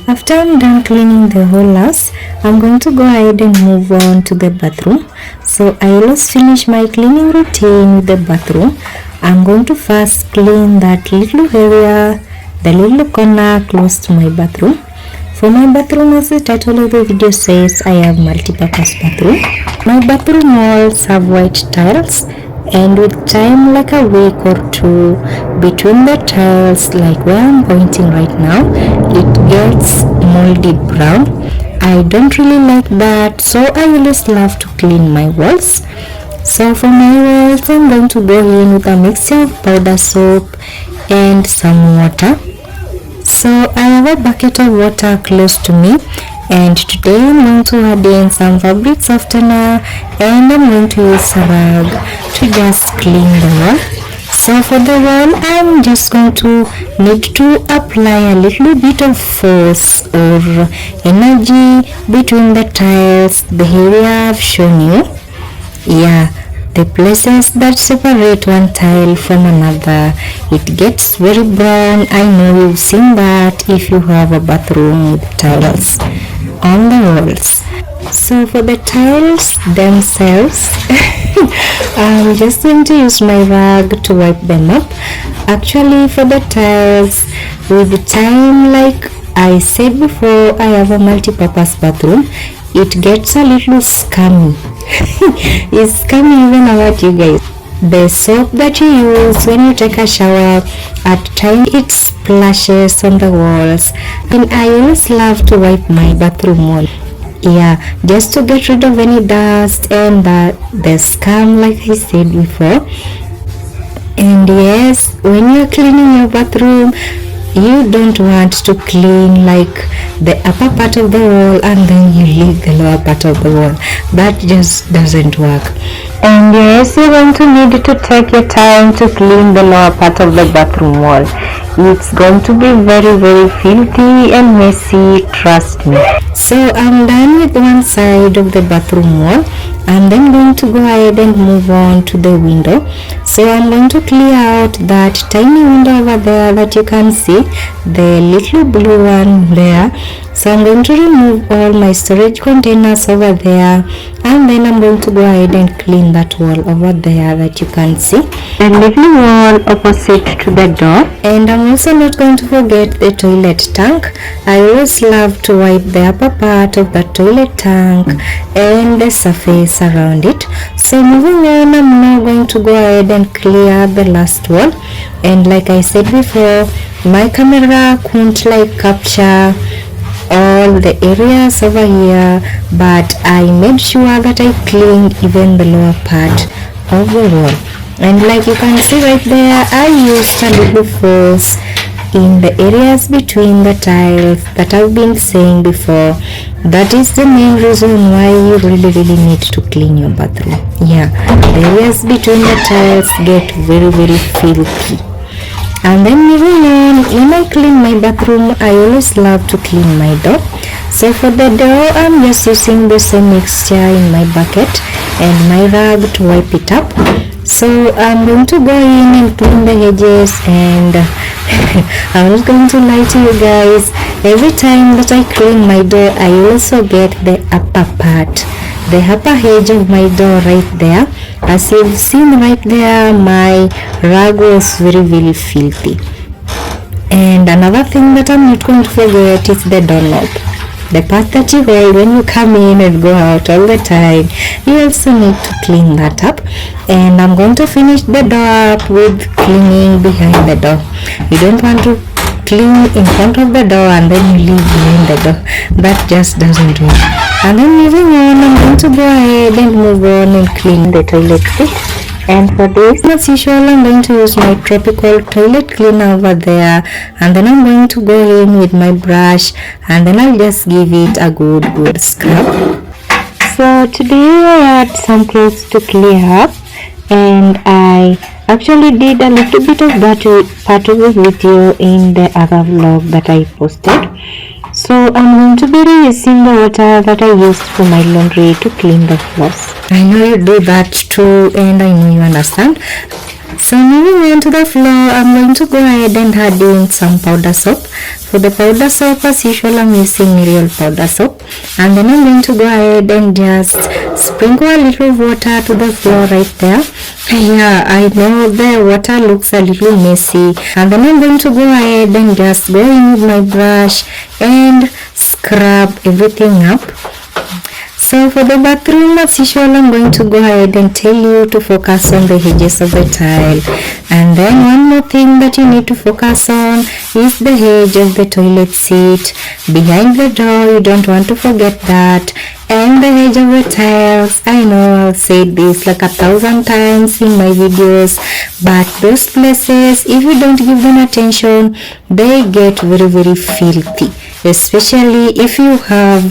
After I'm done cleaning the whole house, I'm going to go ahead and move on to the bathroom. So I always finish my cleaning routine with the bathroom. I'm going to first clean that little area, the little corner close to my bathroom. For my bathroom, as the title of the video says, I have multi-purpose bathroom. My bathroom walls have white tiles, and with time, like a week or two between the tiles, like where I'm pointing right now, it gets moldy brown. I don't really like that, so I always love to clean my walls. So for my walls, I'm going to go in with a mixture of powder soap and some water. So I have a bucket of water close to me, and today I'm going to add in some fabric softener, and I'm going to use a rag to just clean the wall. So for the wall, I'm just going to need to apply a little bit of force or energy between the tiles, the area I've shown you. Yeah, the places that separate one tile from another, it gets very brown. I know you've seen that if you have a bathroom with tiles on the walls. So for the tiles themselves, I'm just going to use my rag to wipe them up. Actually, for the tiles, with the time, like I said before, I have a multi-purpose bathroom. It gets a little scummy. It's scummy even about you guys. The soap that you use when you take a shower, at times it splashes on the walls, and I always love to wipe my bathroom wall. Yeah, just to get rid of any dust and the scum, like I said before. And yes, when you're cleaning your bathroom, you don't want to clean like the upper part of the wall and then you leave the lower part of the wall. That just doesn't work. And yes, you're going to need to take your time to clean the lower part of the bathroom wall. It's going to be very, very filthy and messy, trust me. So I'm done with one side of the bathroom wall. I'm then going to go ahead and move on to the window. So I'm going to clear out that tiny window over there that you can see, the little blue one there. So I'm going to remove all my storage containers over there, and then I'm going to go ahead and clean that wall over there that you can see, the little wall opposite to the door. And I'm also not going to forget the toilet tank. I always love to wipe the upper part of the toilet tank and the surface around it. So moving on, I'm now going to go ahead and clear the last wall. And like I said before, my camera couldn't like capture all the areas over here, but I made sure that I cleaned even the lower part of the wall. And like you can see right there, I used a little force in the areas between the tiles that I've been saying before. That is the main reason why you really need to clean your bathroom. Yeah, the areas between the tiles get very filthy. And then moving on, when I clean my bathroom, I always love to clean my door. So for the door, I'm just using the same mixture in my bucket and my rag to wipe it up. So I'm going to go in and clean the edges, and I'm not going to lie to you guys. Every time that I clean my door, I also get the upper part, the upper edge of my door right there. As you've seen right there, my rag was very filthy. And another thing that I'm not going to forget is the doorknob, the part that you hold when you come in and go out all the time. You also need to clean that up. And I'm going to finish the door up with cleaning behind the door. You don't want to clean in front of the door and then you leave behind the door. That just doesn't work. And then moving on, I'm going to go ahead and move on and clean the toilet seat. And for this, as usual, I'm going to use my tropical toilet cleaner over there, and then I'm going to go in with my brush, and then I'll just give it a good scrub. So today I had some clothes to clear up, and I actually did a little bit of that part of the video in the other vlog that I posted. So I'm going to be reusing the water that I used for my laundry to clean the floors. I know you do that too, and I know you understand. So moving on to the floor, I'm going to go ahead and add in some powder soap. For the powder soap, as usual, I'm using real powder soap, and then I'm going to go ahead and just sprinkle a little water to the floor right there. Yeah, I know the water looks a little messy, and then I'm going to go ahead and just go in with my brush and scrub everything up. So for the bathroom, as usual, I'm going to go ahead and tell you to focus on the edges of the tile. And then one more thing that you need to focus on is the edge of the toilet seat. Behind the door, you don't want to forget that. And the edge of the tiles, I know I've said this like 1,000 times in my videos, but those places, if you don't give them attention, they get very, very filthy, especially if you have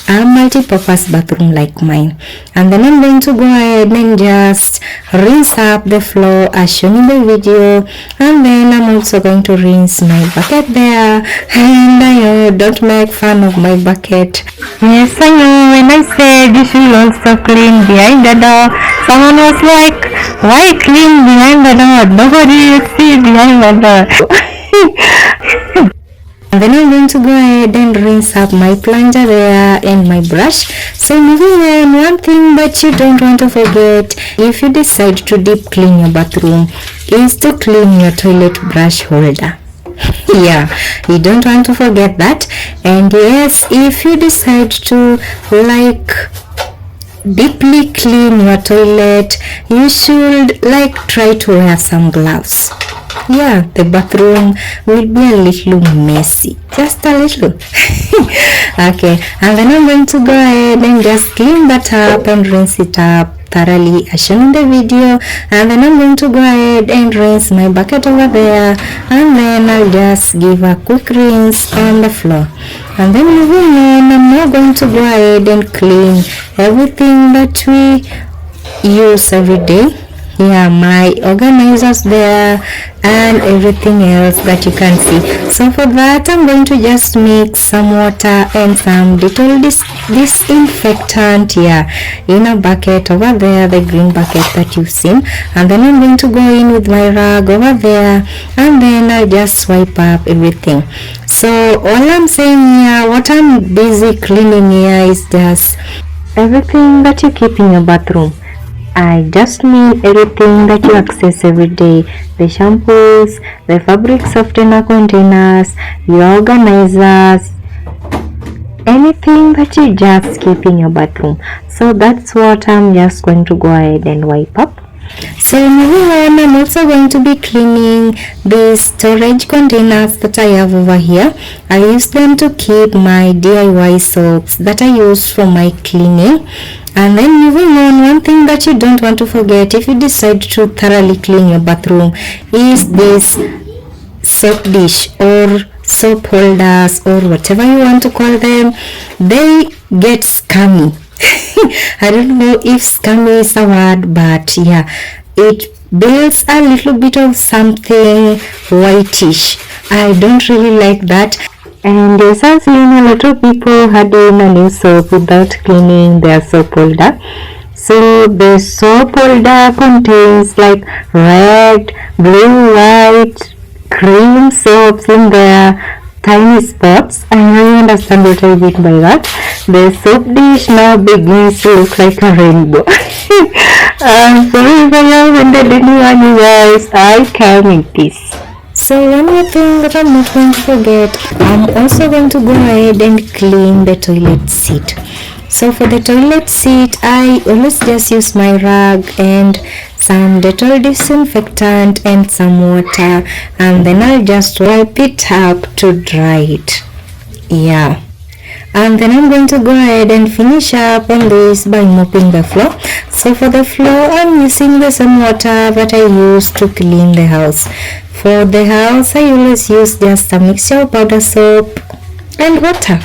a multi-purpose bathroom like mine. And then I'm going to go ahead and just rinse up the floor as shown in the video, and then I'm also going to rinse my bucket there. And I know, don't make fun of my bucket. Yes, I know, when I said you should also clean behind the door, someone was like, why clean behind the door? Nobody will see behind the door. And then I'm going to go ahead and rinse up my plunger there and my brush. So moving on, one thing that you don't want to forget if you decide to deep clean your bathroom is to clean your toilet brush holder. Yeah, you don't want to forget that. And yes, if you decide to deeply clean your toilet, you should try to wear some gloves. Yeah, the bathroom will be a little messy, just a little. Okay, and then I'm going to go ahead and just clean that up and rinse it up thoroughly as shown in the video. And then I'm going to go ahead and rinse my bucket over there, and then I'll just give a quick rinse on the floor. And then moving on, I'm now going to go ahead and clean everything that we use every day. Yeah, my organizers there and everything else that you can see. So for that, I'm going to just mix some water and some little disinfectant in a bucket over there, the green bucket that you've seen. And then I'm going to go in with my rag over there, and then I'll just wipe up everything. So all I'm saying here, what I'm busy cleaning here is just everything that you keep in your bathroom. I just mean everything that you access every day. The shampoos, the fabric softener containers, your organizers, anything that you just keep in your bathroom. So that's what I'm just going to go ahead and wipe up. So moving on, I'm also going to be cleaning these storage containers that I have over here. I use them to keep my DIY soaps that I use for my cleaning. And then moving on, one thing that you don't want to forget if you decide to thoroughly clean your bathroom is this soap dish or soap holders or whatever you want to call them. They get scummy. I don't know if scummy is a word, but yeah, it builds a little bit of something whitish. I don't really like that. And yes, I've seen a lot of people adding a new soap without cleaning their soap holder. So the soap holder contains red, blue, white, cream soaps in there, tiny spots. I really understand what I mean by that. The soap dish now begins to look like a rainbow. I'm sorry if I offended anyone, you guys. I came in peace. So one more thing that I'm not going to forget, I'm also going to go ahead and clean the toilet seat. So for the toilet seat, I always just use my rag and some Dettol disinfectant and some water, and then I'll just wipe it up to dry it. Yeah. And then I'm going to go ahead and finish up on this by mopping the floor. So for the floor, I'm using the same water that I use to clean the house. For the house, I always use just a mixture of powder soap and water.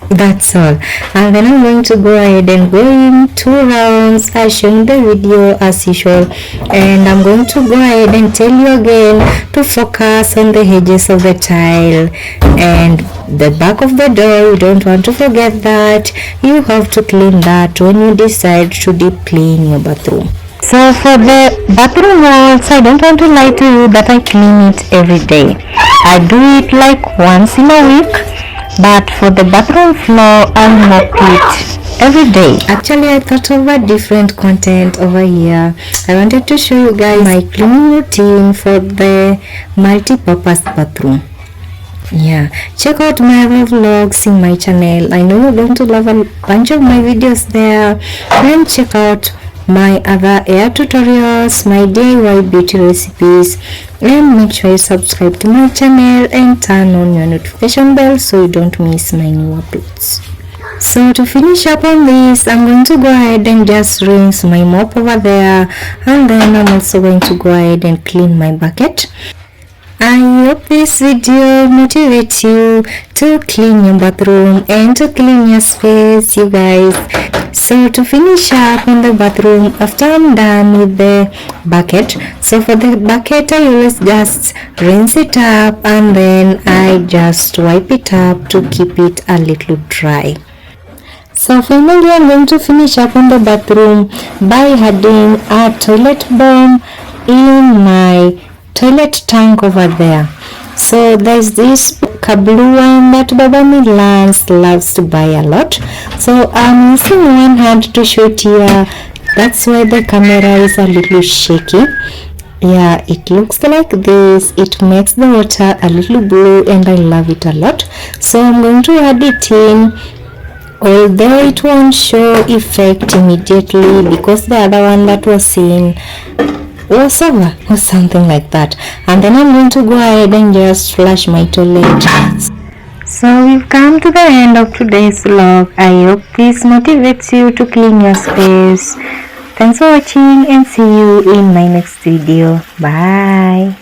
That's all. And then I'm going to go ahead and go in 2 rounds as shown in the video as usual. And I'm going to go ahead and tell you again to focus on the edges of the tile and the back of the door. You don't want to forget that. You have to clean that when you decide to deep clean your bathroom. So for the bathroom walls, I don't want to lie to you that I clean it every day. I do it like once in a week, but for the bathroom floor, I mop it every day. Actually, I thought of a different content over here. I wanted to show you guys my cleaning routine for the multi-purpose bathroom. Yeah, check out my other vlogs in my channel. I know you're going to love a bunch of my videos there. And check out my other hair tutorials, my DIY beauty recipes, and make sure you subscribe to my channel and turn on your notification bell so you don't miss my new uploads. So to finish up on this, I'm going to go ahead and just rinse my mop over there, and then I'm also going to go ahead and clean my bucket. I hope this video motivates you to clean your bathroom and to clean your space, you guys. So to finish up in the bathroom, after I'm done with the bucket, so for the bucket I always just rinse it up and then I just wipe it up to keep it a little dry. So finally I'm going to finish up in the bathroom by adding a toilet bomb in my toilet tank over there. So there's this blue one that Baba Milans loves to buy a lot. So I'm using one hand to shoot here. That's why the camera is a little shaky. Yeah, it looks like this. It makes the water a little blue and I love it a lot. So I'm going to add it in, although it won't show effect immediately because the other one that was seen was over or something like that. And then I'm going to go ahead and just flush my toilet. So we've come to the end of today's vlog. I hope this motivates you to clean your space. Thanks for watching and see you in my next video. Bye.